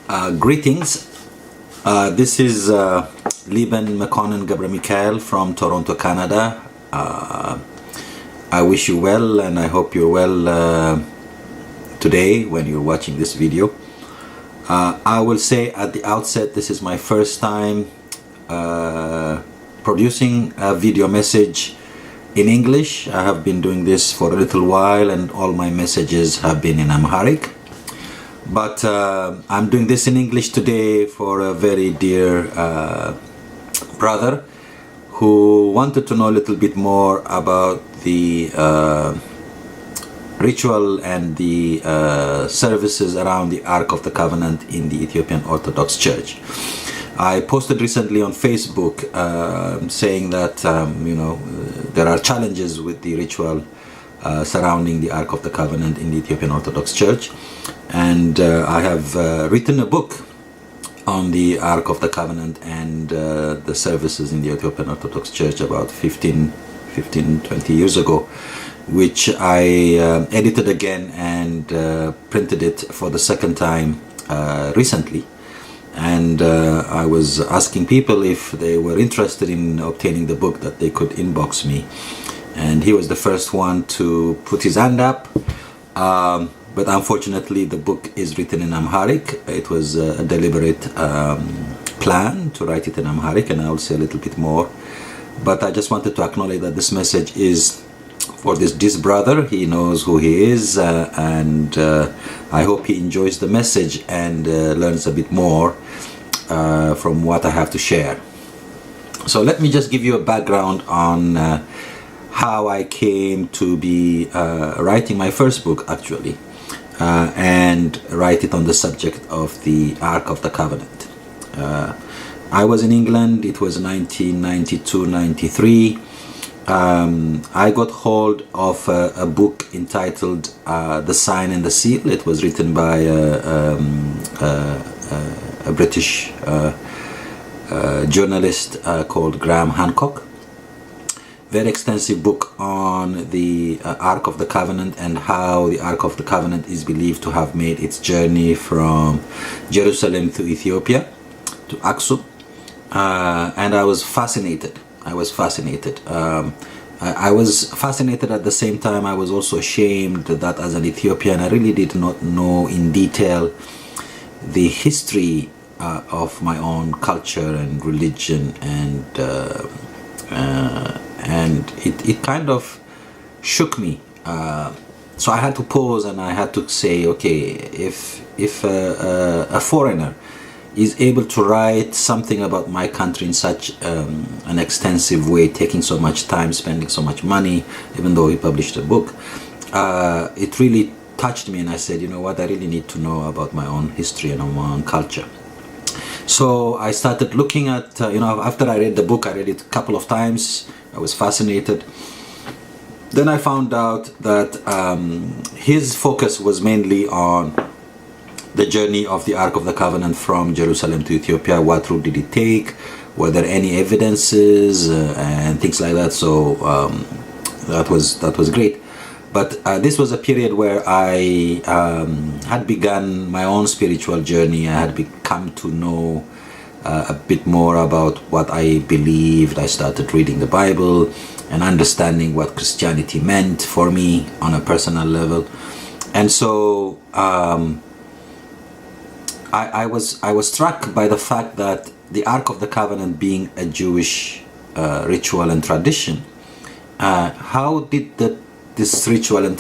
Greetings. This is Lieben McConnell Gabriel Michael from Toronto, Canada. I wish you well, and I hope you're well today when you're watching this video. I will say at the outset, this is my first time producing a video message in English. I have been doing this for a little while, and all my messages have been in Amharic. But I'm doing this in English today for a very dear brother who wanted to know a little bit more about the ritual and the services around the Ark of the Covenant in the Ethiopian Orthodox Church. I posted recently on Facebook saying that there are challenges with the ritual surrounding the Ark of the Covenant in the Ethiopian Orthodox Church, and I have written a book on the Ark of the Covenant and the services in the Ethiopian Orthodox Church about 15-20 years ago, which I edited again and printed it for the second time recently. And I was asking people if they were interested in obtaining the book, that they could inbox me. And he was the first one to put his hand up. But unfortunately, the book is written in Amharic. It was a deliberate plan to write it in Amharic, and I'll say a little bit more. But I just wanted to acknowledge that this message is for this brother. He knows who he is, and I hope he enjoys the message and learns a bit more from what I have to share. So let me just give you a background on how I came to be writing my first book, actually, and write it on the subject of the Ark of the Covenant. I was in England. It was 1992-93. I got hold of a book entitled The Sign and the Seal. It was written by a British journalist called Graham Hancock. Very extensive book on the Ark of the Covenant and how the Ark of the Covenant is believed to have made its journey from Jerusalem to Ethiopia, to Aksum. And I was fascinated. I was fascinated at the same time. I was also ashamed that as an Ethiopian, I really did not know in detail the history of my own culture and religion, and it kind of shook me. So I had to pause and I had to say, okay, if a foreigner is able to write something about my country in such an extensive way, taking so much time, spending so much money, even though he published a book, it really touched me, and I said, you know what, I really need to know about my own history and my own culture. So I started looking at, after I read the book, I read it a couple of times. I was fascinated. Then I found out that his focus was mainly on the journey of the Ark of the Covenant from Jerusalem to Ethiopia. What route did it take? Were there any evidences and things like that? So that was great. But this was a period where I had begun my own spiritual journey. I had come to know a bit more about what I believed. I started reading the Bible and understanding what Christianity meant for me on a personal level. And so I was struck by the fact that the Ark of the Covenant being a Jewish ritual and tradition, how did this ritual and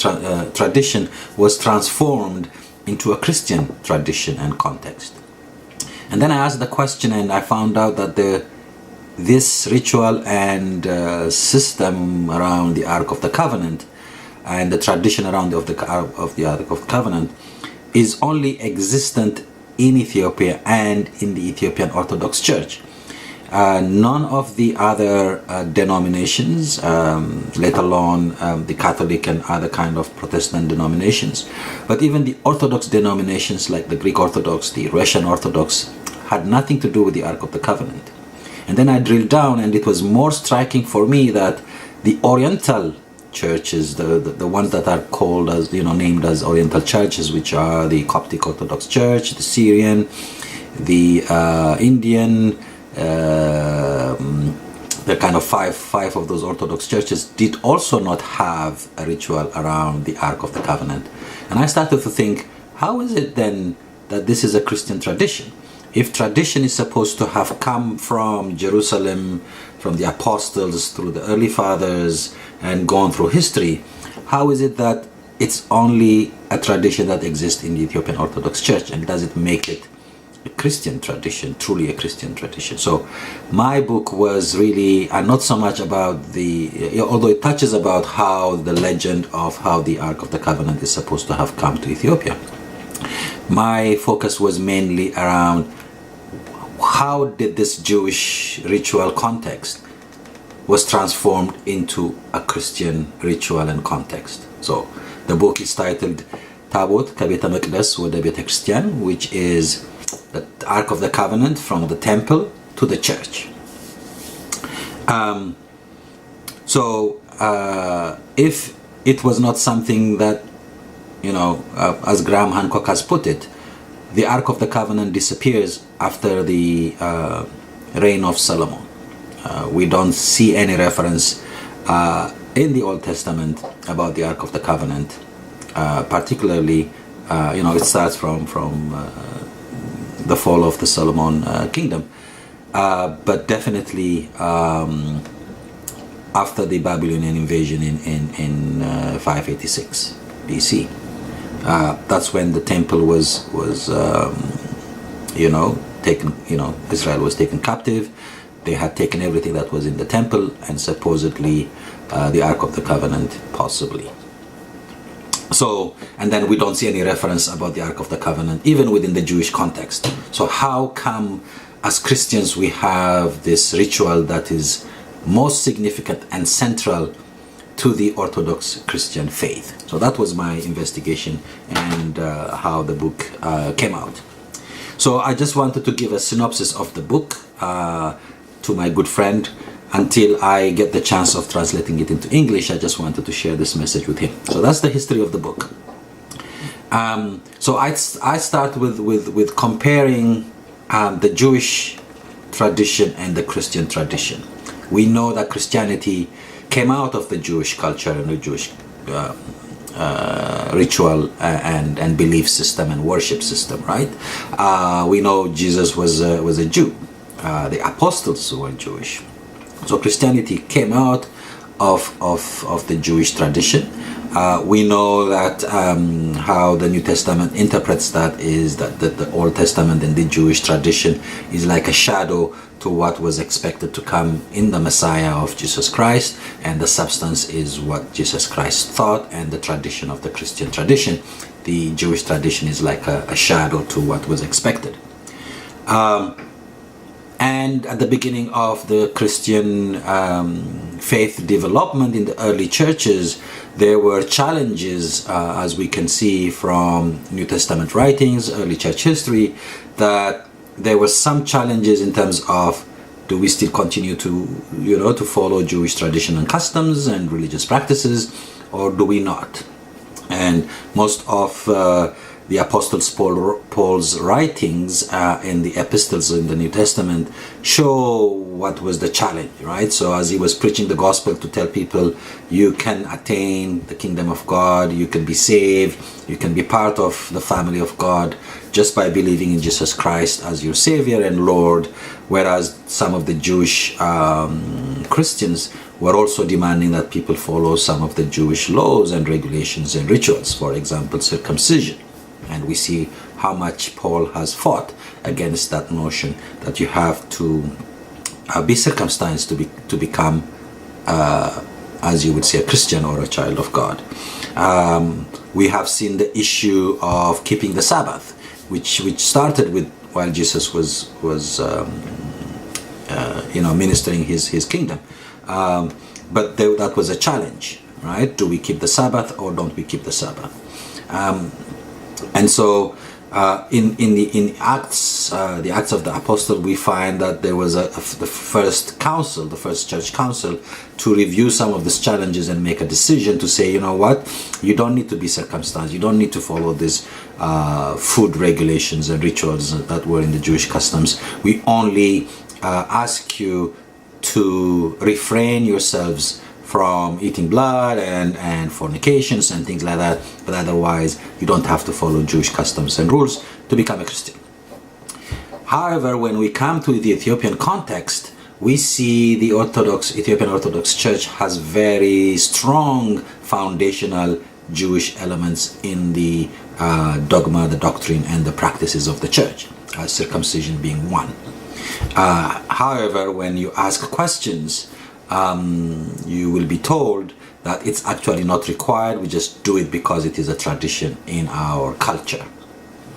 tradition was transformed into a Christian tradition and context? And then I asked the question, and I found out that this ritual and system around the Ark of the Covenant and the tradition around the Ark of the Covenant is only existent in Ethiopia and in the Ethiopian Orthodox Church. None of the other denominations, let alone the Catholic and other kind of Protestant denominations, but even the Orthodox denominations like the Greek Orthodox, the Russian Orthodox, had nothing to do with the Ark of the Covenant. And then I drilled down, and it was more striking for me that the Oriental churches, the ones that are called as, named as Oriental churches, which are the Coptic Orthodox Church, the Syrian, the Indian, the kind of five of those Orthodox churches did also not have a ritual around the Ark of the Covenant. And I started to think, how is it then that this is a Christian tradition? If tradition is supposed to have come from Jerusalem, from the apostles, through the early fathers, and gone through history, how is it that it's only a tradition that exists in the Ethiopian Orthodox Church? And does it make it a Christian tradition, truly a Christian tradition? So my book was really not so much about although it touches about how the legend of how the Ark of the Covenant is supposed to have come to Ethiopia. My focus was mainly around how did this Jewish ritual context was transformed into a Christian ritual and context. So the book is titled ታቦት ከቤተ መቅደስ ወደ ቤተ ክርስቲያን, which is the Ark of the Covenant from the temple to the church. If it was not something that, as Graham Hancock has put it, the Ark of the Covenant disappears after the reign of Solomon. We don't see any reference in the Old Testament about the Ark of the Covenant. Particularly, it starts from the fall of the Solomon kingdom, but definitely after the Babylonian invasion in 586 BC. That's when the temple was taken. Israel was taken captive. They had taken everything that was in the temple, and supposedly the Ark of the Covenant, possibly. And then we don't see any reference about the Ark of the Covenant, even within the Jewish context. So how come, as Christians, we have this ritual that is most significant and central to the Orthodox Christian faith? So that was my investigation and how the book came out. So I just wanted to give a synopsis of the book to my good friend. Until I get the chance of translating it into English, I just wanted to share this message with him. So that's the history of the book. So I start with comparing the Jewish tradition and the Christian tradition. We know that Christianity came out of the Jewish culture and the Jewish ritual and belief system and worship system, right? We know Jesus was a Jew. The apostles were Jewish. So Christianity came out of the Jewish tradition. We know that how the New Testament interprets that is that the Old Testament and the Jewish tradition is like a shadow to what was expected to come in the Messiah of Jesus Christ, and the substance is what Jesus Christ thought, and the tradition of the Christian tradition, the Jewish tradition, is like a shadow to what was expected. And at the beginning of the Christian faith development in the early churches, there were challenges, as we can see from New Testament writings, early church history, that there were some challenges in terms of, do we still continue to follow Jewish tradition and customs and religious practices, or do we not? And most of the Apostle Paul's writings in the epistles in the New Testament show what was the challenge, right? So as he was preaching the gospel to tell people, you can attain the kingdom of God, you can be saved, you can be part of the family of God just by believing in Jesus Christ as your Savior and Lord, whereas some of the Jewish Christians were also demanding that people follow some of the Jewish laws and regulations and rituals, for example, circumcision. And we see how much Paul has fought against that notion that you have to be circumcised to become, as you would say, a Christian or a child of God. We have seen the issue of keeping the Sabbath, which started with while Jesus was ministering his kingdom, but that was a challenge, right? Do we keep the Sabbath or don't we keep the Sabbath? And so In Acts, the Acts of the Apostle, we find that there was the first council, the first church council, to review some of these challenges and make a decision to say, you know what, you don't need to be circumcised, you don't need to follow these food regulations and rituals that were in the Jewish customs. We only ask you to refrain yourselves from eating blood and fornications and things like that, but otherwise you don't have to follow Jewish customs and rules to become a Christian. However, when we come to the Ethiopian context, we see the Ethiopian Orthodox Church has very strong foundational Jewish elements in the dogma, the doctrine, and the practices of the church, circumcision being one. However, when you ask questions, you will be told that it's actually not required. We just do it because it is a tradition in our culture.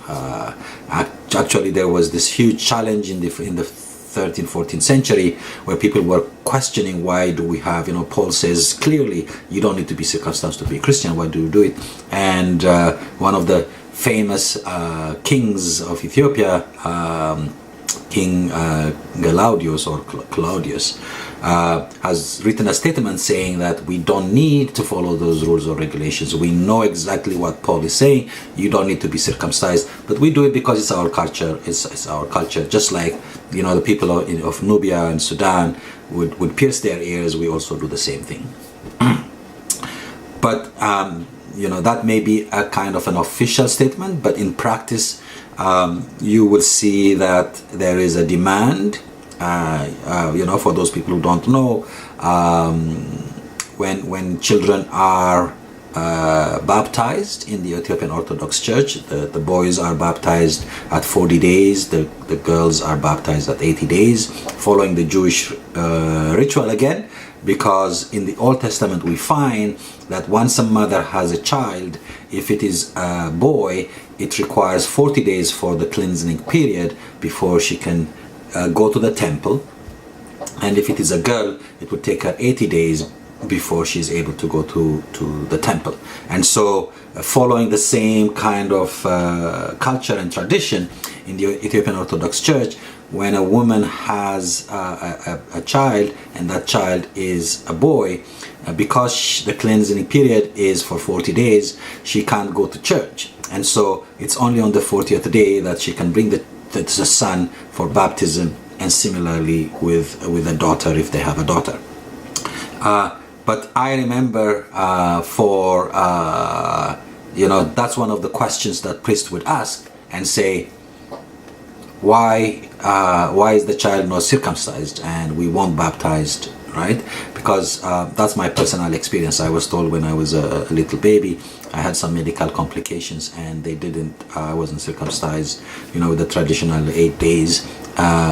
Actually, there was this huge challenge in the 13th, 14th century where people were questioning, why do we have, Paul says clearly you don't need to be circumcised to be a Christian, why do you do it? And one of the famous kings of Ethiopia, King Claudius has written a statement saying that we don't need to follow those rules or regulations. We know exactly what Paul is saying. You don't need to be circumcised, but we do it because it's our culture. It's our culture. Just like the people of Nubia and Sudan would pierce their ears, we also do the same thing. But that may be a kind of an official statement, but in practice, you will see that there is a demand. For those people who don't know, when children are baptized in the Ethiopian Orthodox Church, the boys are baptized at 40 days, the girls are baptized at 80 days, following the Jewish ritual again, because in the Old Testament we find that once a mother has a child, if it is a boy, it requires 40 days for the cleansing period before she can go to the temple, and if it is a girl, it would take her 80 days before she's able to go to the temple. And so following the same kind of culture and tradition in the Ethiopian Orthodox Church, when a woman has a child and that child is a boy, because the cleansing period is for 40 days, she can't go to church, and so it's only on the 40th day that she can bring the son for baptism, and similarly with a daughter if they have a daughter. But I remember that's one of the questions that priests would ask and say, why is the child not circumcised and we won't baptized, right? Because that's my personal experience. I was told when I was a little baby I had some medical complications and I wasn't circumcised, with the traditional 8 days.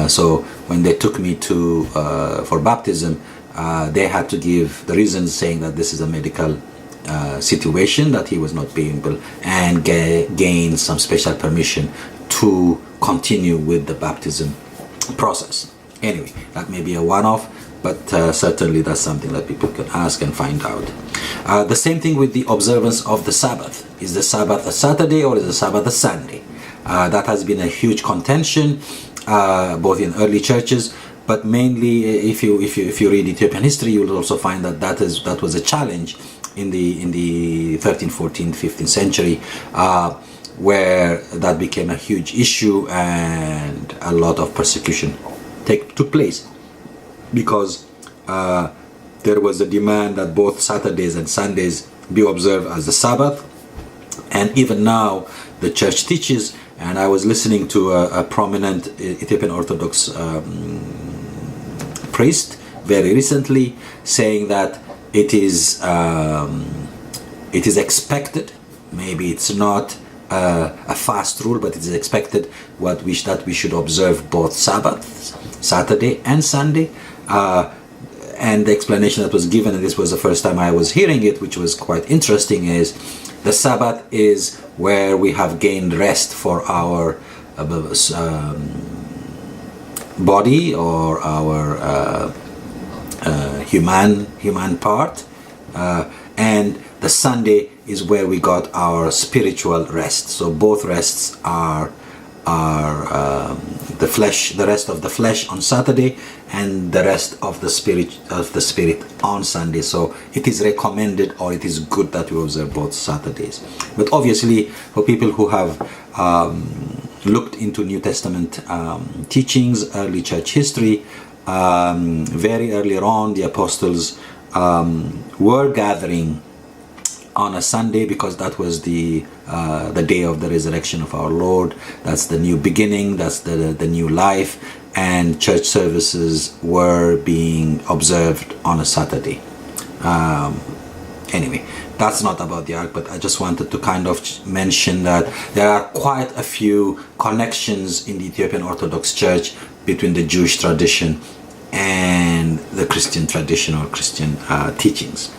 So when they took me for baptism, they had to give the reasons saying that this is a medical situation, that he was not being able, and gain some special permission to continue with the baptism process. Anyway, that may be a one-off, but certainly that's something that people can ask and find out. The same thing with the observance of the Sabbath. Is the Sabbath a Saturday or is the Sabbath a Sunday? That has been a huge contention, both in early churches, but mainly if you read Ethiopian history, you will also find that was a challenge in the 13th, 14th, 15th century, where that became a huge issue and a lot of persecution took place, because there was a demand that both Saturdays and Sundays be observed as the Sabbath. And even now the church teaches, and I was listening to a prominent Ethiopian Orthodox priest very recently saying that it is expected, maybe it's not a fast rule, but it is expected that we should observe both Sabbaths, Saturday and Sunday. And the explanation that was given, and this was the first time I was hearing it, which was quite interesting, is the Sabbath is where we have gained rest for our body or our human part, and the Sunday is where we got our spiritual rest. So both rests are the rest of the flesh on Saturday, and the rest of the spirit on Sunday. So it is recommended, or it is good, that we observe both Saturdays. But obviously, for people who have looked into New Testament teachings, early church history, very earlier on, the apostles were gathering on a Sunday, because that was the day of the resurrection of our Lord. That's the new beginning, that's the new life, and church services were being observed on a Saturday. Anyway, that's not about the Ark, but I just wanted to kind of mention that there are quite a few connections in the Ethiopian Orthodox Church between the Jewish tradition and the Christian tradition or Christian teachings.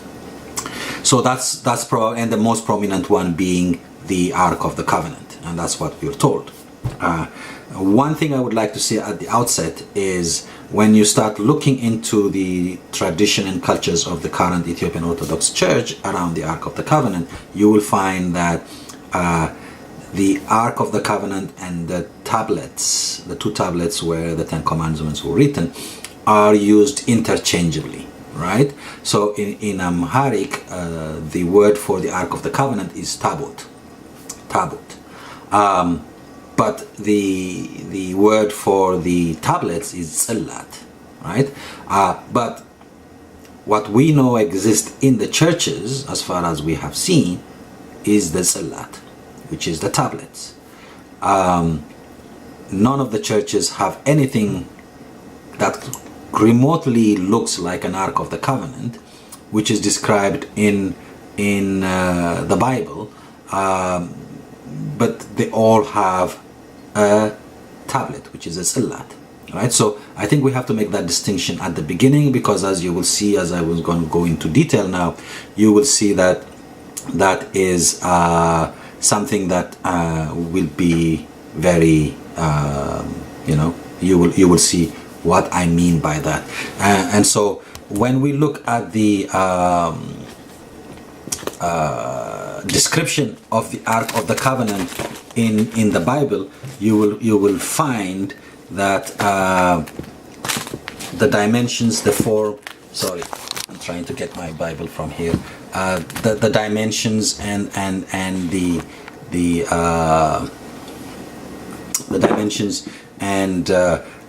So that's probably, and the most prominent one being the Ark of the Covenant, and that's what we're told. One thing I would like to say at the outset is, when you start looking into the tradition and cultures of the current Ethiopian Orthodox Church around the Ark of the Covenant, you will find that the Ark of the Covenant and the tablets, the two tablets where the Ten Commandments were written, are used interchangeably. Right? So in Amharic, the word for the Ark of the Covenant is taboot. But the word for the tablets is tzillat. Right? But what we know exists in the churches, as far as we have seen, is the tzillat, which is the tablets. None of the churches have anything that remotely looks like an Ark of the Covenant, which is described in the Bible, but they all have a tablet, which is a tzillat. Right? So I think we have to make that distinction at the beginning, because as you will see, as I was going to go into detail now, you will see that that is something that will be very, you will see what I mean by that. And so when we look at the description of the Ark of the Covenant in the Bible, you will find that the dimensions, the form, sorry, I'm trying to get my Bible from here, the dimensions and the dimensions and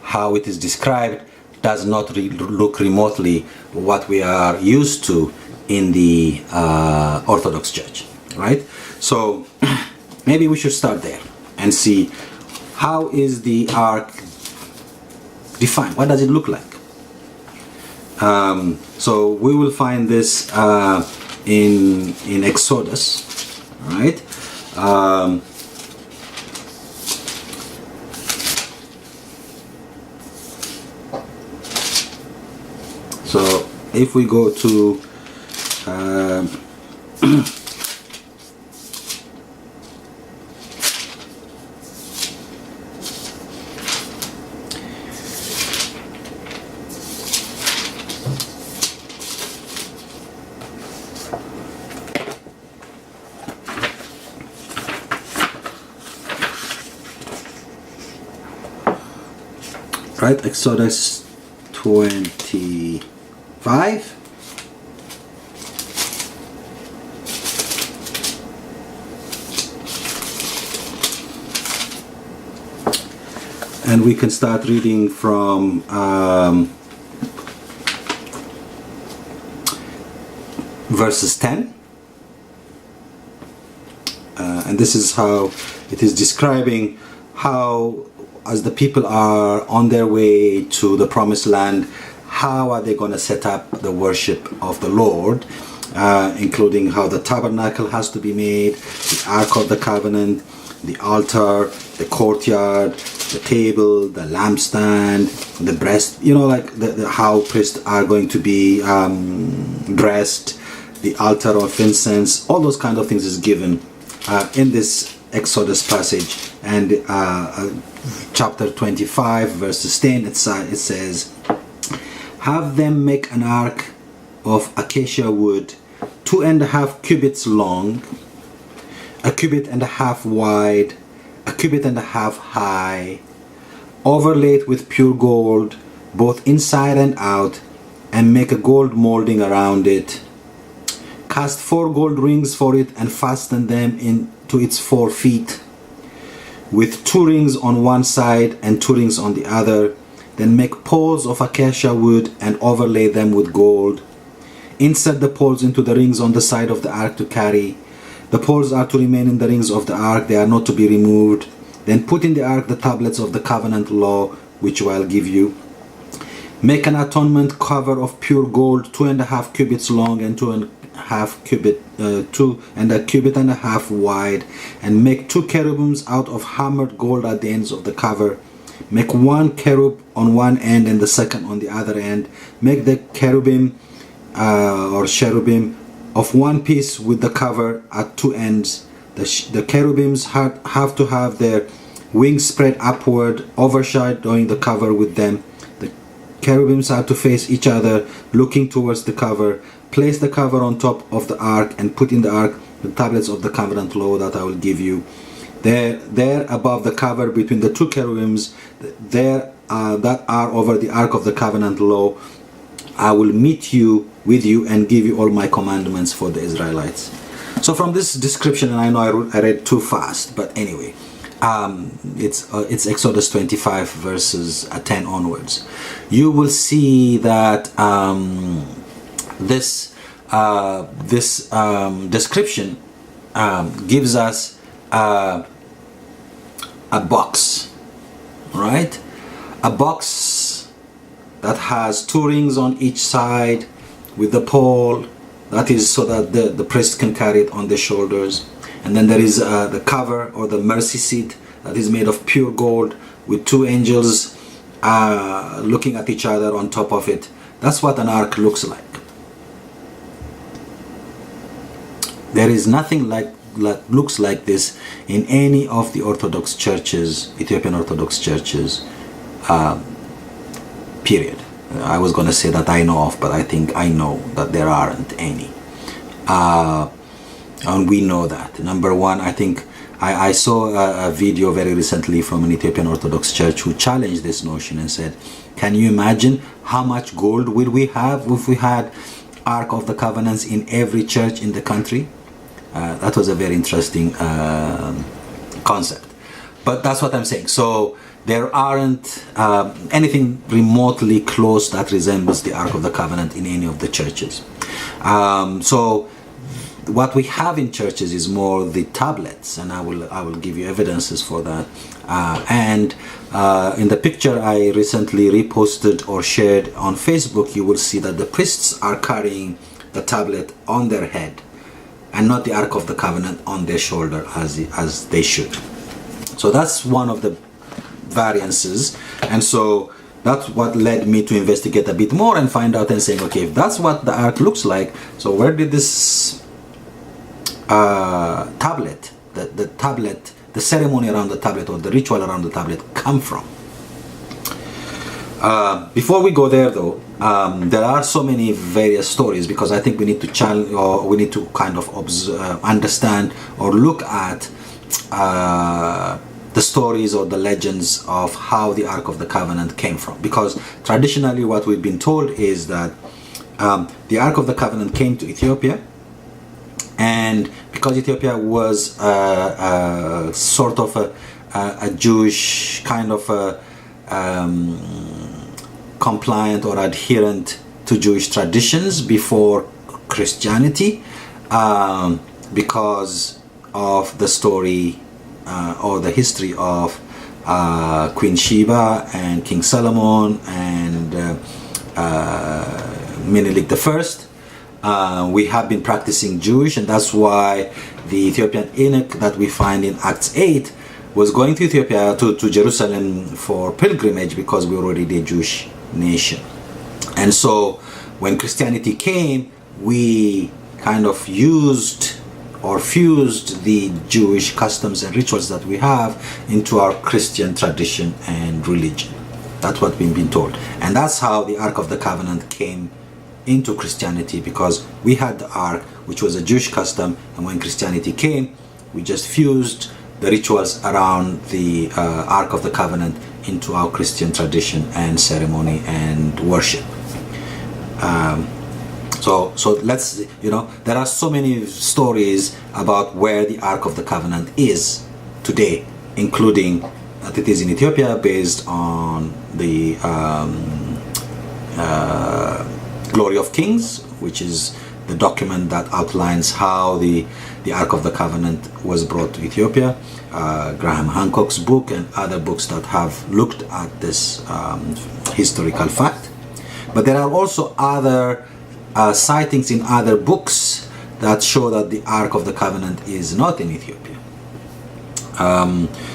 how it is described does not look remotely what we are used to in the Orthodox Church, right? So maybe we should start there and see, how is the Ark defined? What does it look like? So we will find this in Exodus, right? So if we go to right, Exodus 25. And we can start reading from verses 10. And this is how it is describing how, as the people are on their way to the promised land, how are they going to set up the worship of the Lord, including how the tabernacle has to be made, the Ark of the Covenant, the altar, the courtyard, the table, the lampstand, the breast, like how priests are going to be dressed, the altar of incense, all those kind of things is given in this Exodus passage. And chapter 25 verses 10, it says, "Have them make an ark of acacia wood 2.5 cubits long, 1.5 cubits wide, 1.5 cubits high, overlaid with pure gold, both inside and out, and make a gold molding around it. Cast 4 gold rings for it and fasten them into its 4 feet, with 2 rings on one side and 2 rings on the other. Then make poles of acacia wood and overlay them with gold. Insert the poles into the rings on the side of the ark to carry. The poles are to remain in the rings of the ark, they are not to be removed. Then put in the ark the tablets of the covenant law, which I'll give you. Make an atonement cover of pure gold, 2.5 cubits long and 2.5 cubits, 2.5 cubits wide, and make 2 cherubims out of hammered gold at the ends of the cover. Make 1 cherub on one end and the second on the other end. Make the cherubim of one piece with the cover at 2 ends. The cherubims have to have their wings spread upward, overshadowing the cover with them. The cherubims are to face each other, looking towards the cover. Place the cover on top of the ark and put in the ark the tablets of the covenant law that I will give you. There above the cover between the 2 cherubims that are over the ark of the covenant law, I will meet with you and give you all my commandments for the Israelites. So from this description, and I know I read too fast, but anyway, it's Exodus 25 verses 10 onwards. You will see that this description gives us a box, right? A box that has 2 rings on each side with the pole, that is so that the priest can carry it on their shoulders. And then there is the cover or the mercy seat that is made of pure gold with 2 angels looking at each other on top of it. That's what an ark looks like. There is nothing like looks like this in any of the Orthodox churches, Ethiopian Orthodox churches, period. I was going to say that I know of, but I think I know that there aren't any. And we know that. Number one, I think I saw a video very recently from an Ethiopian Orthodox church who challenged this notion and said, can you imagine how much gold would we have if we had Ark of the Covenants in every church in the country? That was a very interesting concept. But that's what I'm saying. So there aren't anything remotely close that resembles the Ark of the Covenant in any of the churches. So what we have in churches is more the tablets, and I will give you evidences for that. And in the picture I recently reposted or shared on Facebook, you will see that the priests are carrying the tablet on their head and not the Ark of the Covenant on their shoulder as they should. So that's one of the variances, and so that's what led me to investigate a bit more and find out and saying, okay, if that's what the Ark looks like, so where did this tablet, the tablet, the ceremony around the tablet or the ritual around the tablet come from? Before we go there though, there are so many various stories, because I think we need to challenge, or we need to kind of understand or look at the stories or the legends of how the Ark of the Covenant came from. Because traditionally what we've been told is that the Ark of the Covenant came to Ethiopia, and because Ethiopia was sort of a Jewish kind of compliant or adherent to Jewish traditions before Christianity, because of the story or the history of Queen Sheba and King Solomon and Menelik I. We have been practicing Jewish, and that's why the Ethiopian eunuch that we find in Acts 8 was going to Ethiopia, to Jerusalem for pilgrimage, because we were already a Jewish nation. And so when Christianity came, we kind of used or fused the Jewish customs and rituals that we have into our Christian tradition and religion. That's what we've been told. And that's how the Ark of the Covenant came into Christianity, because we had the Ark, which was a Jewish custom, and when Christianity came, we just fused the rituals around the Ark of the Covenant into our Christian tradition and ceremony and worship. So let's, there are so many stories about where the Ark of the Covenant is today, including that it is in Ethiopia, based on the Glory of Kings, which is the document that outlines how the Ark of the Covenant was brought to Ethiopia. Graham Hancock's book and other books that have looked at this historical fact. But there are also other sightings in other books that show that the Ark of the Covenant is not in Ethiopia.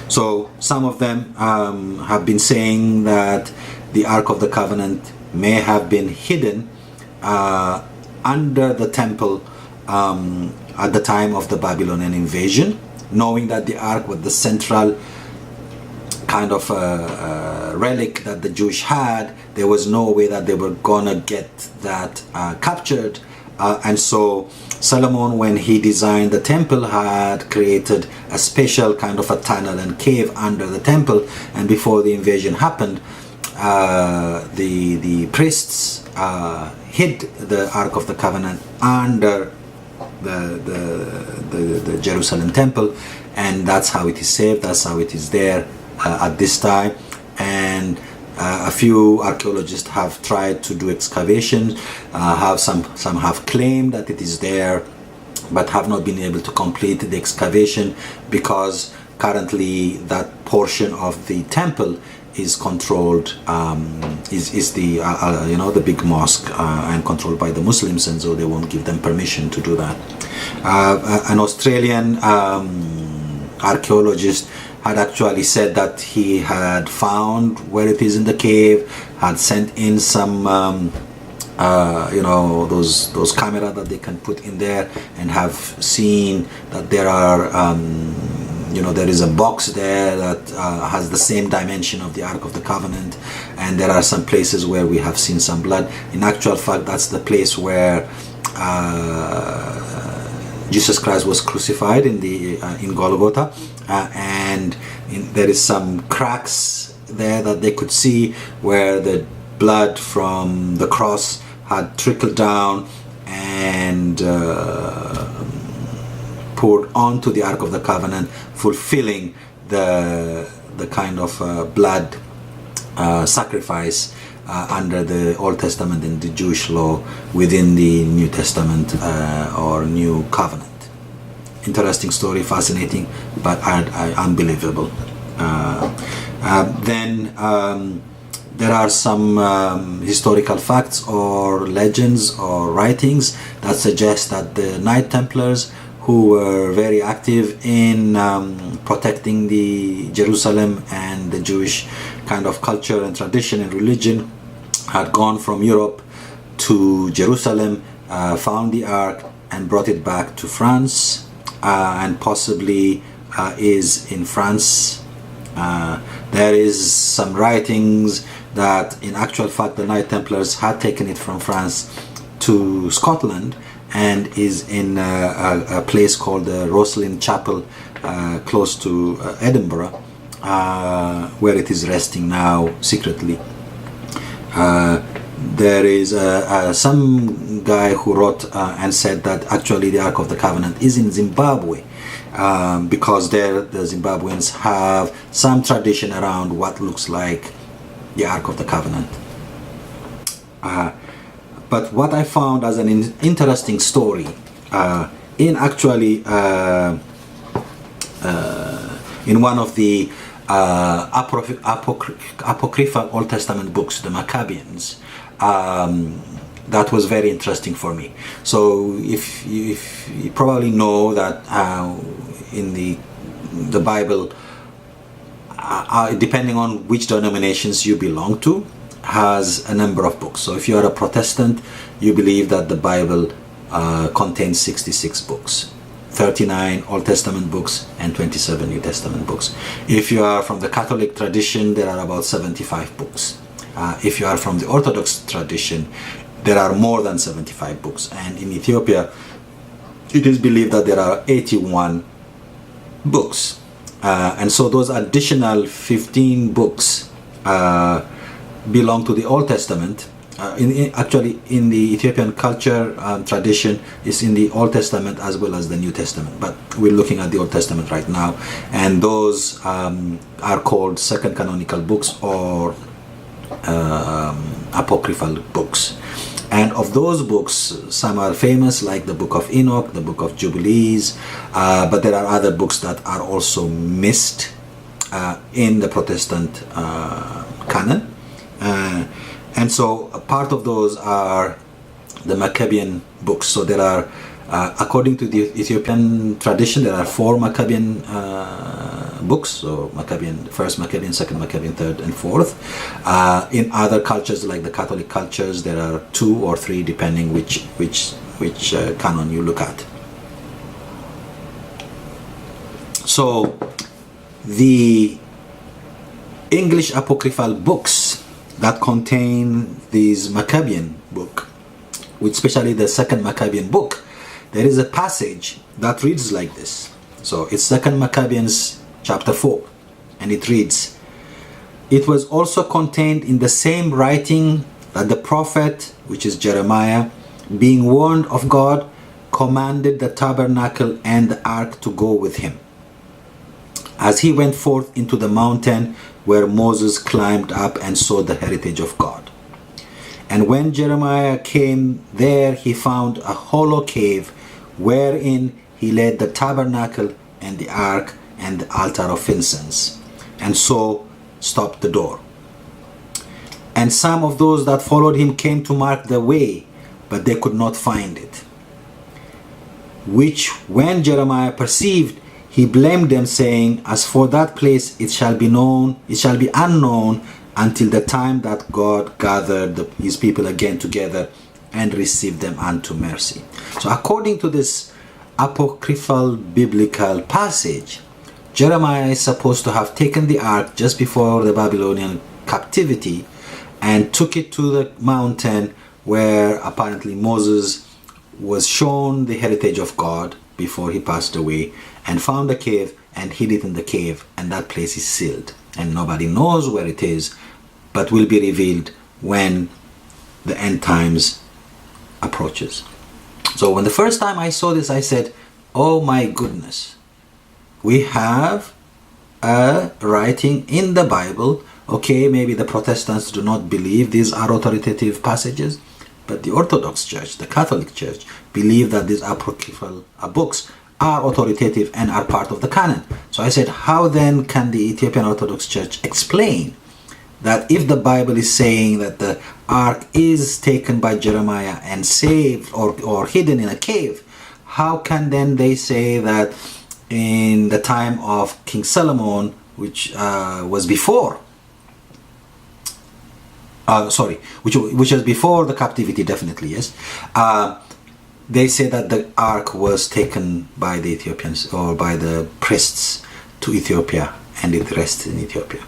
So some of them have been saying that the Ark of the Covenant may have been hidden under the temple at the time of the Babylonian invasion, knowing that the Ark was the central kind of relic that the Jews had. There was no way that they were gonna get that captured, and so Solomon, when he designed the temple, had created a special kind of a tunnel and cave under the temple, and before the invasion happened, the priests hid the Ark of the Covenant under the Jerusalem temple, and that's how it is saved, that's how it is there at this time. And a few archaeologists have tried to do excavations, some have claimed that it is there, but have not been able to complete the excavation because currently that portion of the temple is controlled, is the big mosque, and controlled by the Muslims, and so they won't give them permission to do that. An Australian archaeologist had actually said that he had found where it is in the cave, had sent in some those cameras that they can put in there, and have seen that there are there is a box there that has the same dimension of the Ark of the Covenant, and there are some places where we have seen some blood. In actual fact, that's the place where Jesus Christ was crucified in Golgotha, and there is some cracks there that they could see where the blood from the cross had trickled down and poured onto the Ark of the Covenant, fulfilling the kind of blood sacrifice under the Old Testament and the Jewish law within the New Testament or New Covenant. Interesting story, fascinating, but unbelievable. Then there are some historical facts or legends or writings that suggest that the Knight Templars, who were very active in protecting the Jerusalem and the Jewish kind of culture and tradition and religion, had gone from Europe to Jerusalem, found the Ark and brought it back to France, and possibly is in France. There is some writings that in actual fact the Knight Templars had taken it from France to Scotland, and is in a place called the Roslin Chapel, close to Edinburgh, where it is resting now secretly. There is some guy who wrote and said that actually the Ark of the Covenant is in Zimbabwe, because there the Zimbabweans have some tradition around what looks like the Ark of the Covenant. But what I found as an interesting story in one of the apocryphal Old Testament books, the Maccabeans, that was very interesting for me. So if you probably know that in the Bible, depending on which denominations you belong to, has a number of books. So if you are a Protestant, you believe that the Bible contains 66 books. 39 Old Testament books and 27 New Testament books. If you are from the Catholic tradition, there are about 75 books. If you are from the Orthodox tradition, there are more than 75 books. And in Ethiopia, it is believed that there are 81 books. And so those additional 15 books belong to the Old Testament. Actually, in the Ethiopian culture tradition, is in the Old Testament as well as the New Testament. But we're looking at the Old Testament right now, and those are called second canonical books or apocryphal books. And of those books, some are famous, like the Book of Enoch, the Book of Jubilees, but there are other books that are also missed in the Protestant canon. And so part of those are the Maccabean books. So there are, according to the Ethiopian tradition, there are 4 Maccabean books. So Maccabean, first Maccabean, second Maccabean, third and fourth. In other cultures, like the Catholic cultures, there are 2 or 3, depending which canon you look at. So the English apocryphal books that contain these Maccabean book, which especially the second Maccabean book, there is a passage that reads like this. So it's second Maccabeans chapter 4, and it reads, "It was also contained in the same writing that the prophet, which is Jeremiah, being warned of God, commanded the tabernacle and the ark to go with him, as he went forth into the mountain where Moses climbed up and saw the heritage of God. And when Jeremiah came there, he found a hollow cave wherein he laid the tabernacle and the ark and the altar of incense, and so stopped the door. And some of those that followed him came to mark the way, but they could not find it. Which when Jeremiah perceived, he blamed them, saying, As for that place, it shall be unknown until the time that God gathered his people again together and received them unto mercy." So according to this apocryphal biblical passage, Jeremiah is supposed to have taken the ark just before the Babylonian captivity and took it to the mountain where apparently Moses was shown the heritage of God before he passed away, and found a cave and hid it in the cave, and that place is sealed and nobody knows where it is, but will be revealed when the end times approaches. So when the first time I saw this, I said, oh my goodness, we have a writing in the Bible. Okay, maybe the Protestants do not believe these are authoritative passages, but the Orthodox Church, the Catholic Church, believe that these apocryphal books are authoritative and are part of the canon. So I said, how then can the Ethiopian Orthodox Church explain that if the Bible is saying that the ark is taken by Jeremiah and saved or hidden in a cave, how can then they say that in the time of King Solomon, which was before, which was before the captivity, definitely, yes, they say that the ark was taken by the Ethiopians or by the priests to Ethiopia, and it rests in Ethiopia.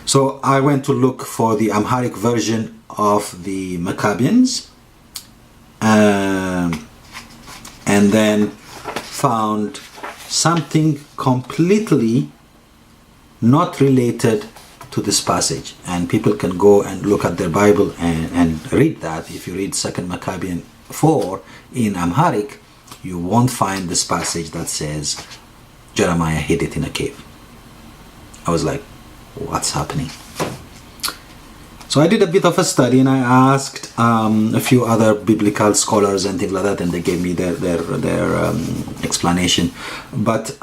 So I went to look for the Amharic version of the Maccabeans, and then found something completely not related to this passage. And people can go and look at their Bible and read that. If you read 2nd Maccabean 4 in Amharic, you won't find this passage that says Jeremiah hid it in a cave. I was like, what's happening? So I did a bit of a study, and I asked a few other biblical scholars and things like that, and they gave me their explanation. But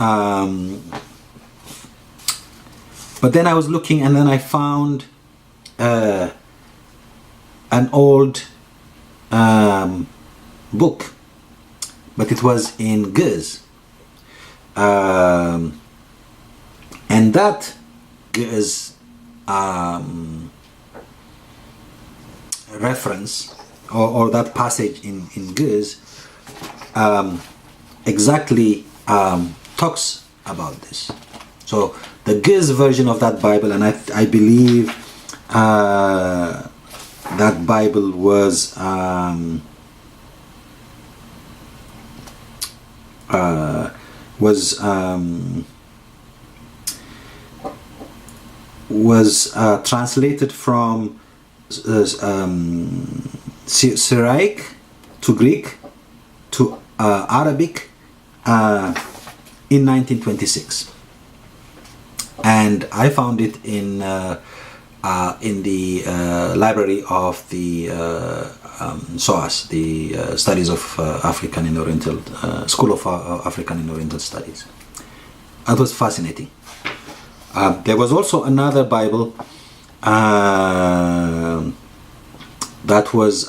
then I was looking, and then I found an old book, but it was in Ge'ez, and that Ge'ez reference or that passage in Ge'ez exactly talks about this. So the Ge'ez version of that Bible, and I believe that Bible was was translated from Syriac to Greek to Arabic in 1926, and I found it in the library of the SOAS, the Studies of African and Oriental School of African and Oriental Studies. That was fascinating. There was also another Bible that was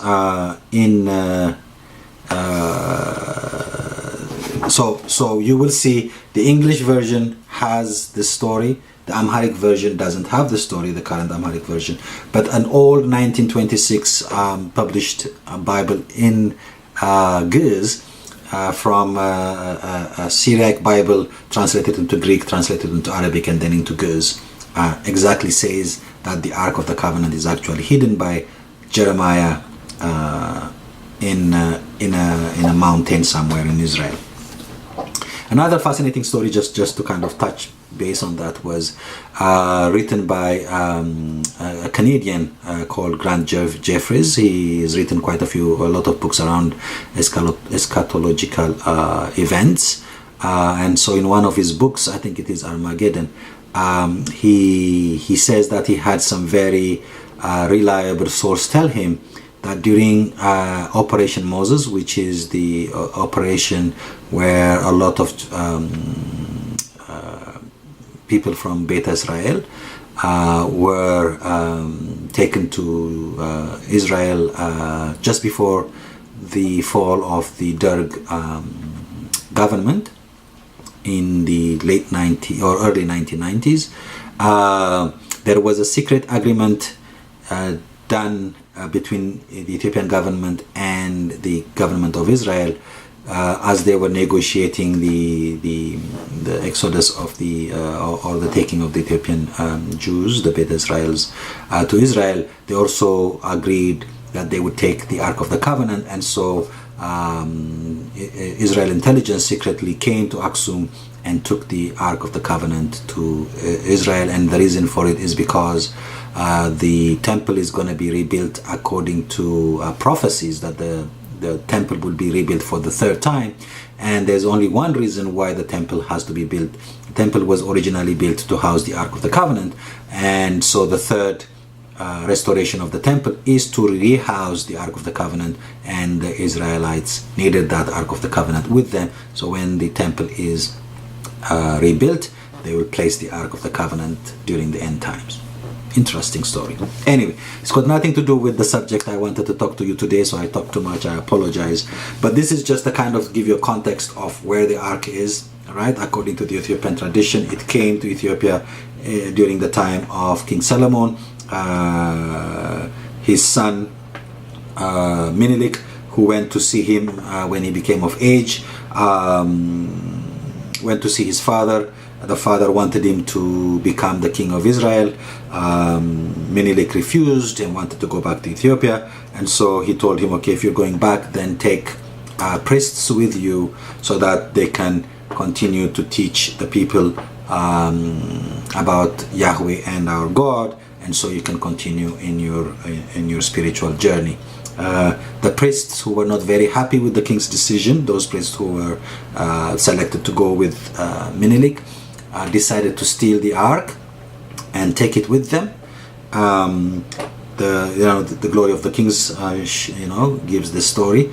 so you will see the English version has the story. The Amharic version doesn't have the story, the current Amharic version, but an old 1926 published Bible in Ge'ez from a Syriac Bible translated into Greek, translated into Arabic, and then into Ge'ez exactly says that the Ark of the Covenant is actually hidden by Jeremiah in a mountain somewhere in Israel. Another fascinating story, just to kind of touch base on that, was written by a Canadian called Grant Jeffries. He has written a lot of books around eschatological events, and so in one of his books, I think it is Armageddon, he says that he had some very reliable source tell him that during Operation Moses, which is the operation where a lot of people from Beta Israel were taken to Israel just before the fall of the Derg government in the late 90s or early 1990s. There was a secret agreement done between the Ethiopian government and the government of Israel as they were negotiating the exodus of or the taking of the Ethiopian Jews, the Beta Israels, to Israel. They also agreed that they would take the Ark of the Covenant, and so Israel intelligence secretly came to Aksum and took the Ark of the Covenant to Israel, and the reason for it is because the temple is going to be rebuilt according to prophecies that the temple will be rebuilt for the third time, and there's only one reason why the temple has to be built. The temple was originally built to house the Ark of the Covenant, and so the third restoration of the temple is to rehouse the Ark of the Covenant, and the Israelites needed that Ark of the Covenant with them. So when the temple is rebuilt, they will place the Ark of the Covenant during the end times. Interesting story. Anyway, it's got nothing to do with the subject I wanted to talk to you today, so I talked too much, I apologize. But this is just to kind of give you a context of where the Ark is, right? According to the Ethiopian tradition, it came to Ethiopia during the time of King Solomon. His son Menelik, who went to see him when he became of age, went to see his father. The father wanted him to become the king of Israel. Menelik refused and wanted to go back to Ethiopia, and so he told him, okay, if you're going back, then take priests with you so that they can continue to teach the people about Yahweh and our God, and so you can continue in your spiritual journey. The priests who were not very happy with the king's decision, those priests who were selected to go with Menelik, decided to steal the ark and take it with them. The glory of the kings gives this story.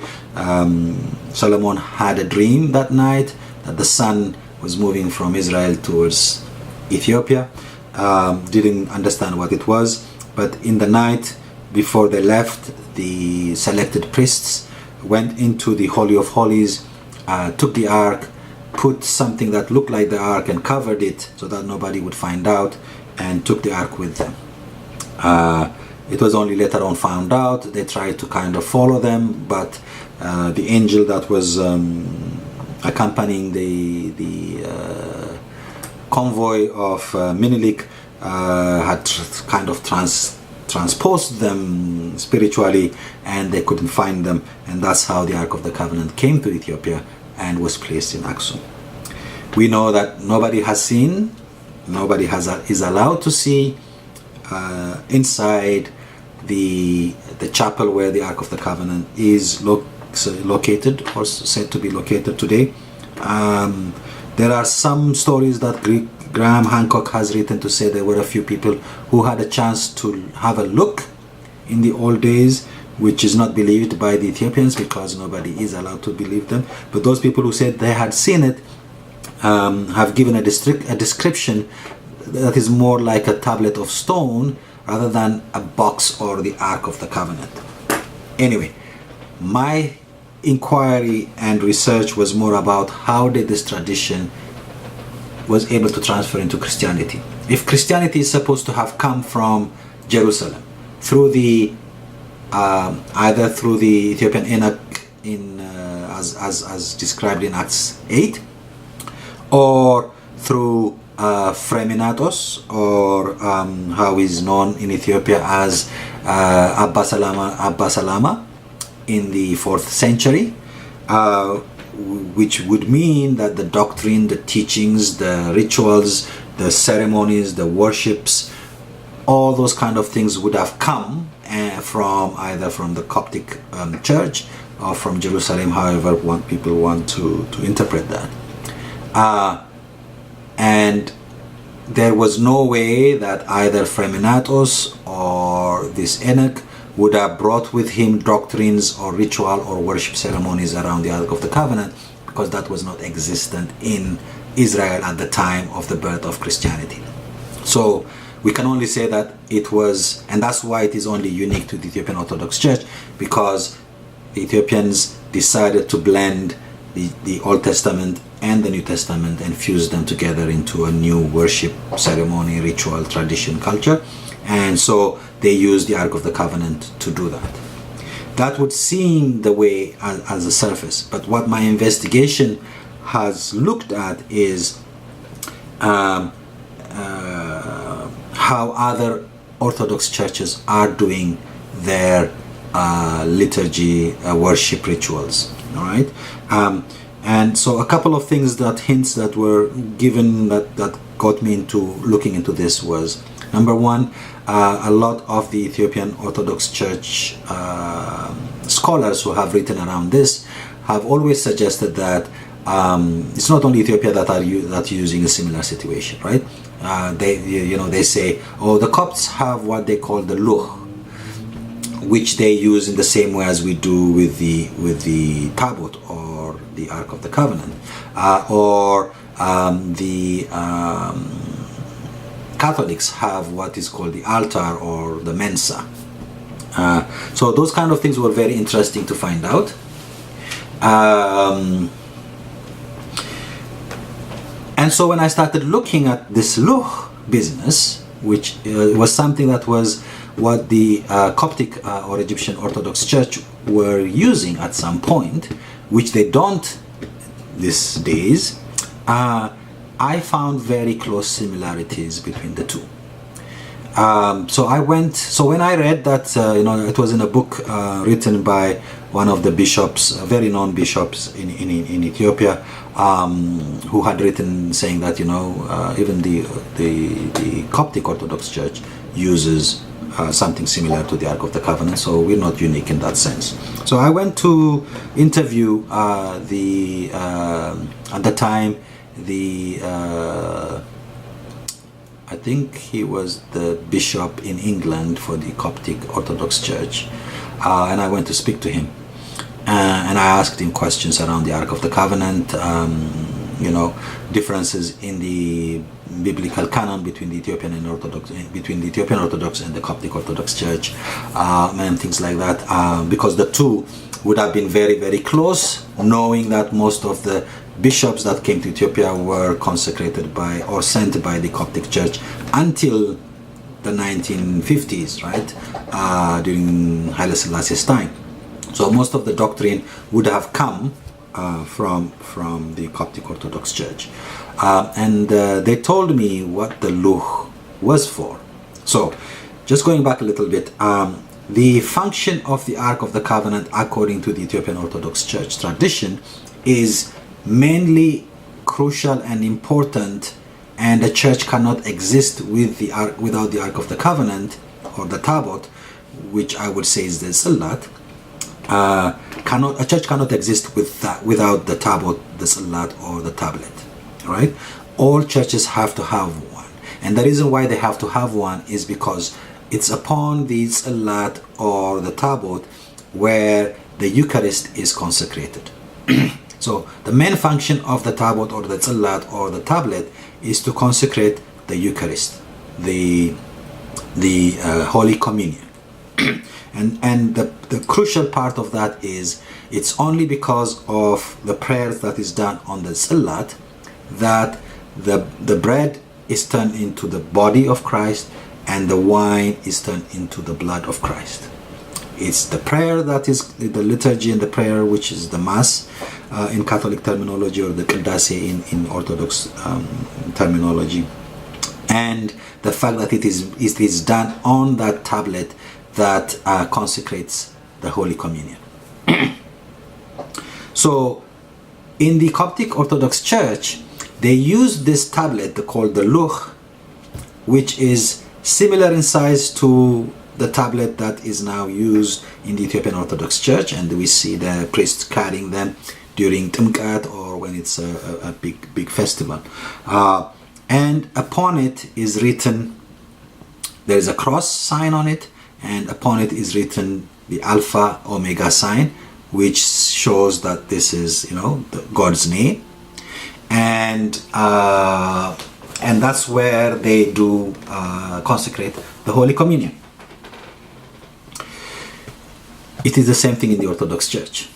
Solomon had a dream that night that the sun was moving from Israel towards Ethiopia. Didn't understand what it was, but in the night before they left, the selected priests went into the Holy of Holies, took the ark, put something that looked like the ark and covered it so that nobody would find out, and took the ark with them. It was only later on found out. They tried to kind of follow them, but the angel that was accompanying the convoy of Menelik had kind of transposed them spiritually, and they couldn't find them, and that's how the Ark of the Covenant came to Ethiopia, and was placed in Aksum. We know that nobody is allowed to see inside the chapel where the Ark of the Covenant is located, or said to be located today. There are some stories that Graham Hancock has written to say there were a few people who had a chance to have a look in the old days, which is not believed by the Ethiopians because nobody is allowed to believe them. But those people who said they had seen it have given a description that is more like a tablet of stone rather than a box or the Ark of the Covenant. Anyway, my inquiry and research was more about how did this tradition was able to transfer into Christianity. If Christianity is supposed to have come from Jerusalem through the either through the Ethiopian Enoch in as described in Acts 8, or through Freminatos, or how is known in Ethiopia as Abba Salama in the 4th century, which would mean that the doctrine, the teachings, the rituals, the ceremonies, the worships, all those kind of things would have come from either from the Coptic church or from Jerusalem, however people want to interpret that. And there was no way that either Freminatos or this Enoch would have brought with him doctrines or ritual or worship ceremonies around the Ark of the Covenant, because that was not existent in Israel at the time of the birth of Christianity. So we can only say that it was, and that's why it is only unique to the Ethiopian Orthodox Church, because the Ethiopians decided to blend the Old Testament and the New Testament and fuse them together into a new worship ceremony, ritual, tradition, culture. And so they used the Ark of the Covenant to do that. That would seem the way as a surface, but what my investigation has looked at is how other Orthodox churches are doing their liturgy, worship rituals. All right, and so a couple of things, that hints that were given that got me into looking into this was, number one, a lot of the Ethiopian Orthodox Church scholars who have written around this have always suggested that it's not only Ethiopia that using a similar situation, right? They say, oh, the Copts have what they call the luh, which they use in the same way as we do with the Tabout or the Ark of the Covenant, or the Catholics have what is called the altar or the mensa. So those kind of things were very interesting to find out. And so when I started looking at this luh business, which was something that was what the Coptic or Egyptian Orthodox Church were using at some point, which they don't these days, I found very close similarities between the two. So when I read that, it was in a book written by one of the bishops, very known bishops in Ethiopia, who had written saying that even the Coptic Orthodox Church uses something similar to the Ark of the Covenant, so we're not unique in that sense. So I went to interview at the time I think he was the bishop in England for the Coptic Orthodox Church, and I went to speak to him, and I asked him questions around the Ark of the Covenant, differences in the biblical canon between the Ethiopian Orthodox and the Coptic Orthodox Church, and things like that, because the two would have been very, very close, knowing that most of the bishops that came to Ethiopia were consecrated by or sent by the Coptic Church until the 1950s, right, during Haile Selassie's time. So most of the doctrine would have come from the Coptic Orthodox Church, and they told me what the luh was for. So just going back a little bit, the function of the Ark of the Covenant according to the Ethiopian Orthodox Church tradition is mainly crucial and important, and a church cannot exist with the ark, without the Ark of the Covenant, or the taboት, which I would say is the ሥርዓት. A church cannot exist without the taboት, the ሥርዓት, or the tablet. Right? All churches have to have one, and the reason why they have to have one is because it's upon the ሥርዓት or the taboት where the Eucharist is consecrated. So the main function of the taboት or the ሥርዓት or the tablet is to consecrate the Eucharist, the Holy Communion. and the crucial part of that is it's only because of the prayers that is done on the ሥርዓት that the bread is turned into the body of Christ and the wine is turned into the blood of Christ. It's the prayer that is the liturgy and the prayer, which is the Mass in Catholic terminology, or the ቅዳሴ in Orthodox terminology, and the fact that it is done on that tablet that consecrates the Holy Communion. So in the Coptic Orthodox Church, they use this tablet called the luch, which is similar in size to the tablet that is now used in the Ethiopian Orthodox Church, and we see the priests carrying them during Timkat or when it's a big festival. And upon it is written, there is a cross sign on it, and upon it is written the Alpha Omega sign, which shows that this is, God's name. And that's where they do consecrate the Holy Communion. It is the same thing in the Orthodox Church.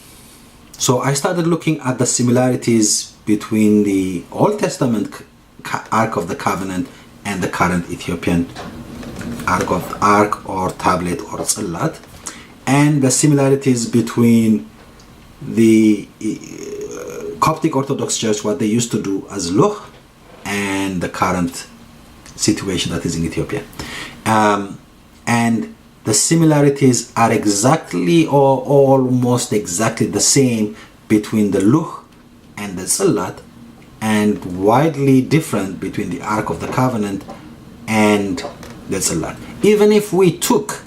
So I started looking at the similarities between the Old Testament Ark of the Covenant and the current Ethiopian Ark or tablet or ሥርዓት, and the similarities between the Coptic Orthodox Church, what they used to do as luch, and the current situation that is in Ethiopia. And the similarities are exactly or almost exactly the same between the luch and the ሥርዓት, and widely different between the Ark of the Covenant and the ሥርዓት. Even if we took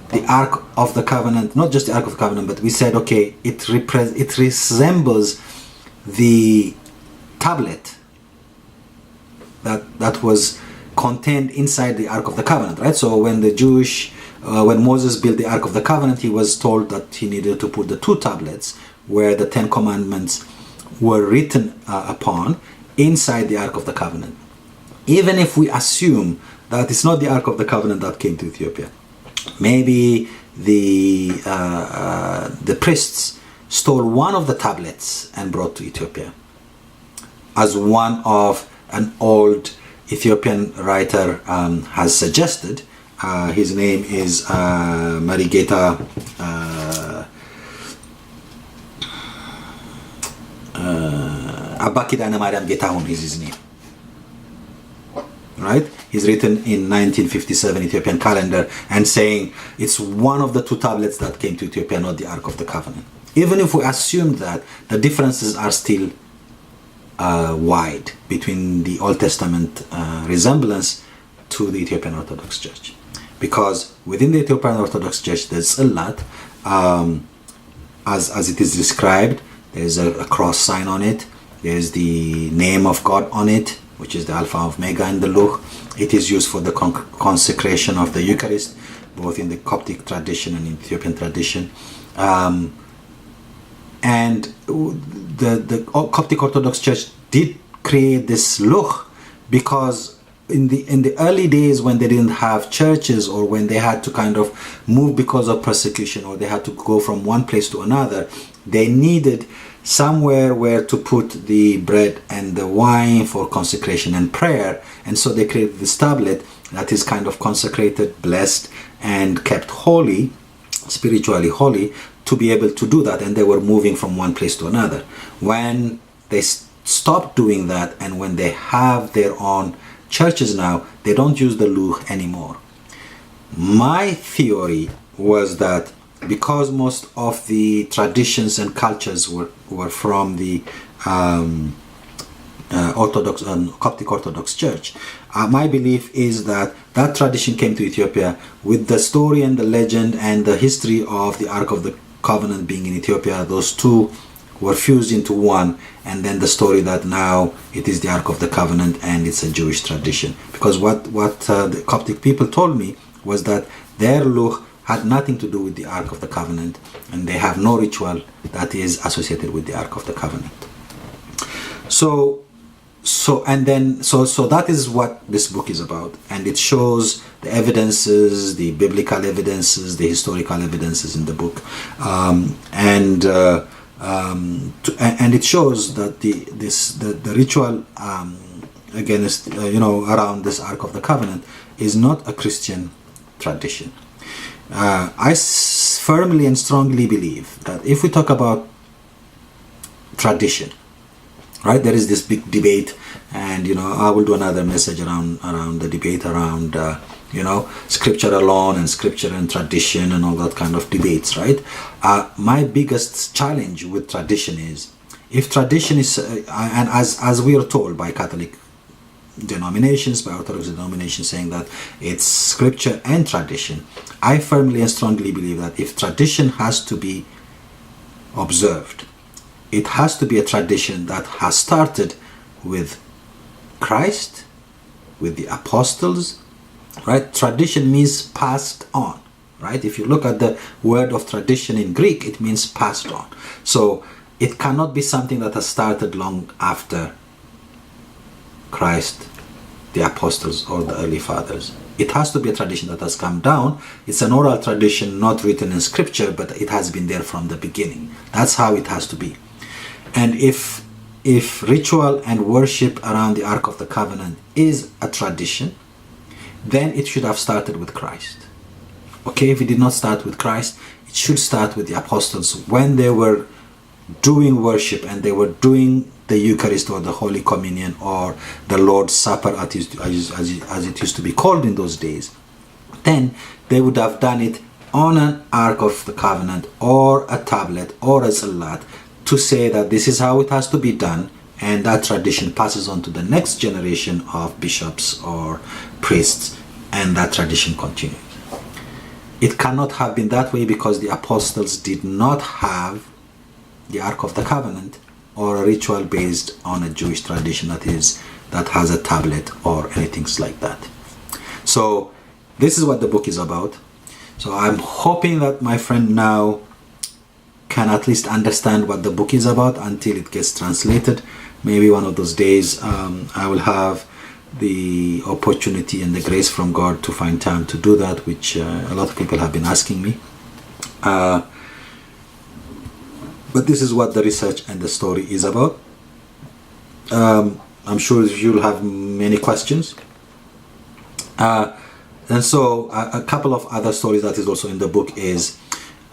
the Ark of the Covenant, not just the Ark of the Covenant, but we said, okay, it resembles the tablet that was contained inside the Ark of the Covenant, right? So when when Moses built the Ark of the Covenant, he was told that he needed to put the two tablets where the 10 Commandments were written upon inside the Ark of the Covenant. Even if we assume that it's not the Ark of the Covenant that came to Ethiopia, maybe the priests stole one of the tablets and brought to Ethiopia, as one of an old Ethiopian writer has suggested. His name is Marigeta Abba Kidane Mariam Getahun is his name. Right? He's written in 1957 Ethiopian calendar and saying it's one of the two tablets that came to Ethiopia, not the Ark of the Covenant. Even if we assume that, the differences are still wide between the Old Testament resemblance to the Ethiopian Orthodox Church. Because within the Ethiopian Orthodox Church, there's ሥርዓት, as it is described. There's a cross sign on it. There's the name of God on it, which is the Alpha Omega and the luch. It is used for the consecration of the Eucharist, both in the Coptic tradition and in Ethiopian tradition. And the Coptic Orthodox Church did create this luch because in the early days, when they didn't have churches, or when they had to kind of move because of persecution, or they had to go from one place to another, they needed somewhere where to put the bread and the wine for consecration and prayer. And so they created this tablet that is kind of consecrated, blessed, and kept holy, spiritually holy, to be able to do that. And they were moving from one place to another. When they stopped doing that, and when they have their own churches now, they don't use the luch anymore. My theory was that because most of the traditions and cultures were from the Orthodox and Coptic Orthodox Church, my belief is that that tradition came to Ethiopia with the story and the legend and the history of the Ark of the Covenant being in Ethiopia. Those two were fused into one, and then the story that now it is the Ark of the Covenant and it's a Jewish tradition. Because what the Coptic people told me was that their luch had nothing to do with the Ark of the Covenant, and they have no ritual that is associated with the Ark of the Covenant. So that is what this book is about, and it shows the evidences, the biblical evidences, the historical evidences in the book, and it shows that the ritual against around this Ark of the Covenant is not a Christian tradition. I firmly and strongly believe that if we talk about tradition, right, there is this big debate, and I will do another message around the debate around scripture alone and scripture and tradition and all that kind of debates, right? My biggest challenge with tradition is, if tradition is and as we are told by Catholic denominations, by Orthodox denominations, saying that it's scripture and tradition, I firmly and strongly believe that if tradition has to be observed, it has to be a tradition that has started with Christ, with the apostles, right? Tradition means passed on, right? If you look at the word of tradition in Greek, it means passed on. So it cannot be something that has started long after Christ, the apostles, or the early fathers. It has to be a tradition that has come down. It's an oral tradition, not written in scripture, but it has been there from the beginning. That's how it has to be. And if ritual and worship around the Ark of the Covenant is a tradition, then it should have started with Christ. Okay, if it did not start with Christ, it should start with the apostles when they were doing worship and they were doing the Eucharist or the Holy Communion or the Lord's Supper as it used to be called in those days. Then they would have done it on an Ark of the Covenant or a tablet or a tzallat, to say that this is how it has to be done, and that tradition passes on to the next generation of bishops or priests, and that tradition continues. It cannot have been that way because the apostles did not have the Ark of the Covenant or a ritual based on a Jewish tradition that has a tablet or anything like that. So this is what the book is about. So I'm hoping that my friend now can at least understand what the book is about until it gets translated. Maybe one of those days I will have the opportunity and the grace from God to find time to do that, which a lot of people have been asking me. But this is what the research and the story is about. I'm sure you'll have many questions. And so a couple of other stories that is also in the book is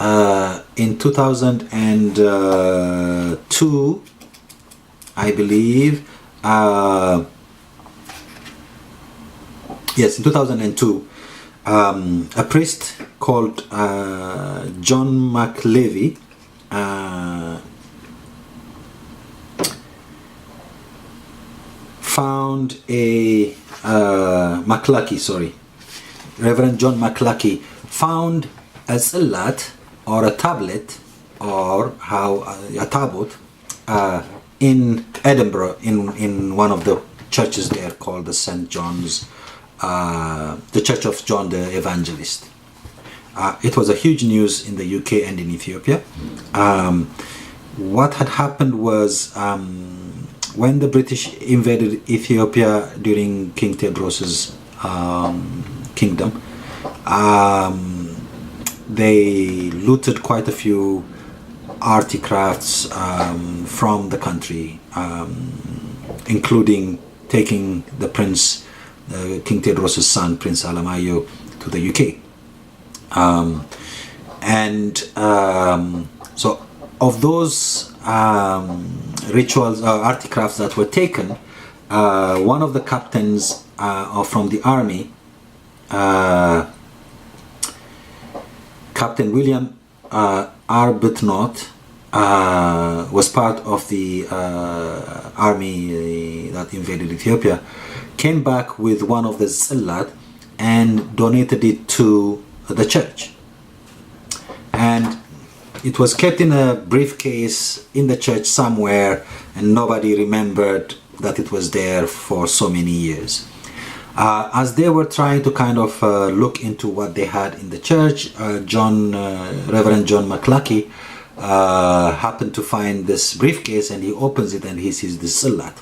in 2002, I believe, yes, in 2002, a priest called John McLevy found a Reverend John McLucky found a tzallat or a tablet or a tabout in Edinburgh in one of the churches there called the St. John's, the Church of John the Evangelist. It was a huge news in the UK and in Ethiopia. What had happened was when the British invaded Ethiopia during King Tewodros's kingdom, they looted quite a few artifacts from the country, including taking the prince, King Tewodros's son, Prince Alamayo, to the UK. So of those rituals, artifacts that were taken, one of the captains from the army, Captain William Arbuthnot was part of the army that invaded Ethiopia, came back with one of the ጽላት and donated it to the church. And it was kept in a briefcase in the church somewhere, and nobody remembered that it was there for so many years. As they were trying to kind of look into what they had in the church, Reverend John McCluskey happened to find this briefcase, and he opens it and he sees this ጽላት.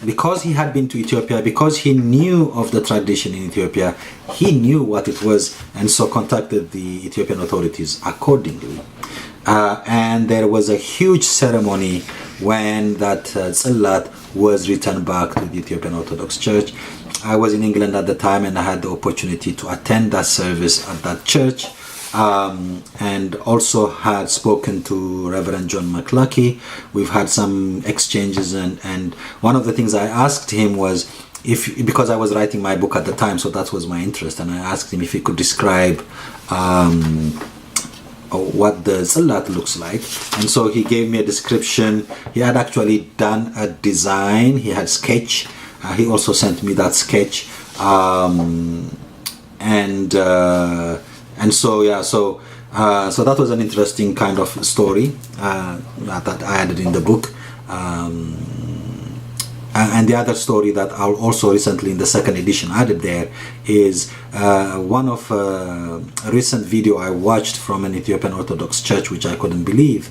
Because he had been to Ethiopia, because he knew of the tradition in Ethiopia, he knew what it was, and so contacted the Ethiopian authorities accordingly. And there was a huge ceremony when that ጽላት was returned back to the Ethiopian Orthodox Church. I was in England at the time, and I had the opportunity to attend that service at that church. And also had spoken to Reverend John McCluskey. We've had some exchanges, and one of the things I asked him was because I was writing my book at the time, so that was my interest, and I asked him if he could describe what the ጽላት looks like. And so he gave me a description. He had actually done a design. He had sketch. He also sent me that sketch. And so that was an interesting kind of story that I added in the book. And the other story that I also recently in the second edition added there is one of a recent video I watched from an Ethiopian Orthodox church, which I couldn't believe,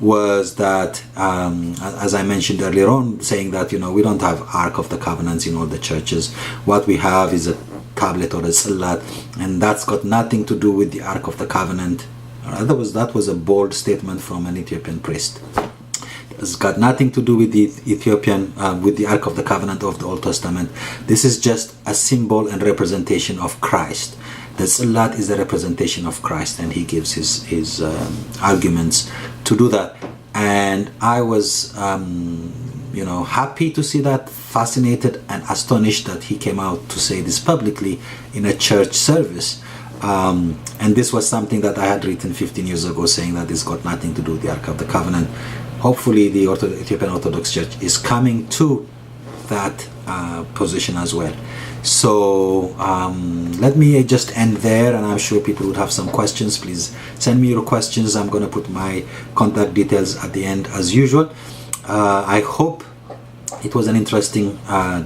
was that, as I mentioned earlier on, saying that, we don't have Ark of the Covenants in all the churches. What we have is a tablet or a ጽላት, and that's got nothing to do with the Ark of the Covenant. That was a bold statement from an Ethiopian priest. It's got nothing to do with the with the Ark of the Covenant of the Old Testament. This is just a symbol and representation of Christ. The ጽላት is a representation of Christ, and he gives his arguments to do that. And I was happy to see that, fascinated and astonished that he came out to say this publicly in a church service. And this was something that I had written 15 years ago, saying that it's got nothing to do with the Ark of the Covenant. Hopefully the Ethiopian Orthodox Church is coming to that position as well. So let me just end there, and I'm sure people would have some questions. Please send me your questions. I'm going to put my contact details at the end as usual. I hope it was an interesting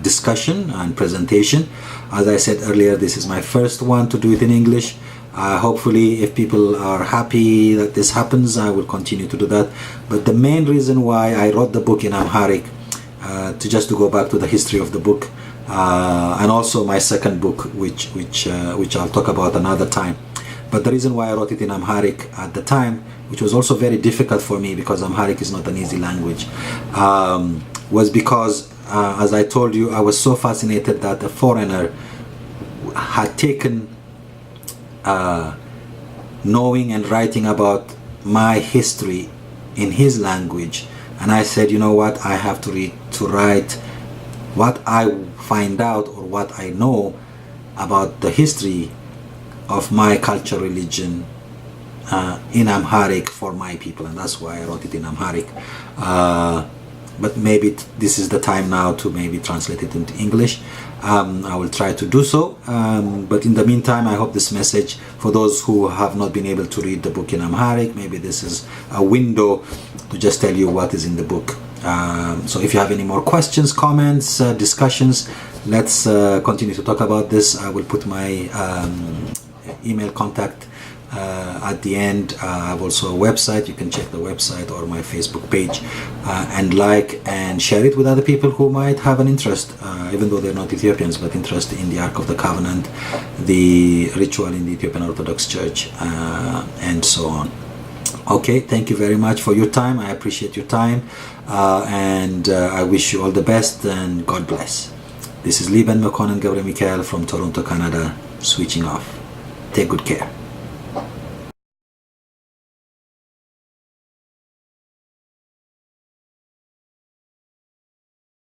discussion and presentation. As I said earlier, this is my first one to do it in English. Hopefully, if people are happy that this happens, I will continue to do that. But the main reason why I wrote the book in Amharic, to go back to the history of the book, and also my second book, which I'll talk about another time. But the reason why I wrote it in Amharic at the time, which was also very difficult for me because Amharic is not an easy language, was because, as I told you, I was so fascinated that a foreigner had taken knowing and writing about my history in his language, and I said, you know what, I have to write what I find out or what I know about the history of my culture, religion in Amharic for my people, and that's why I wrote it in Amharic. But maybe this is the time now to maybe translate it into English. I will try to do so. But in the meantime, I hope this message, for those who have not been able to read the book in Amharic, maybe this is a window to just tell you what is in the book. So if you have any more questions, comments, discussions, let's continue to talk about this. I will put my email contact at the end. I have also a website. You can check the website or my Facebook page and like and share it with other people who might have an interest, even though they're not Ethiopians, but interest in the Ark of the Covenant, the ritual in the Ethiopian Orthodox Church, and so on. Okay, thank you very much for your time. I appreciate your time, and I wish you all the best, and God bless. This is Liban Mekonnen Gabriel Michael from Toronto, Canada, switching off. Take good care.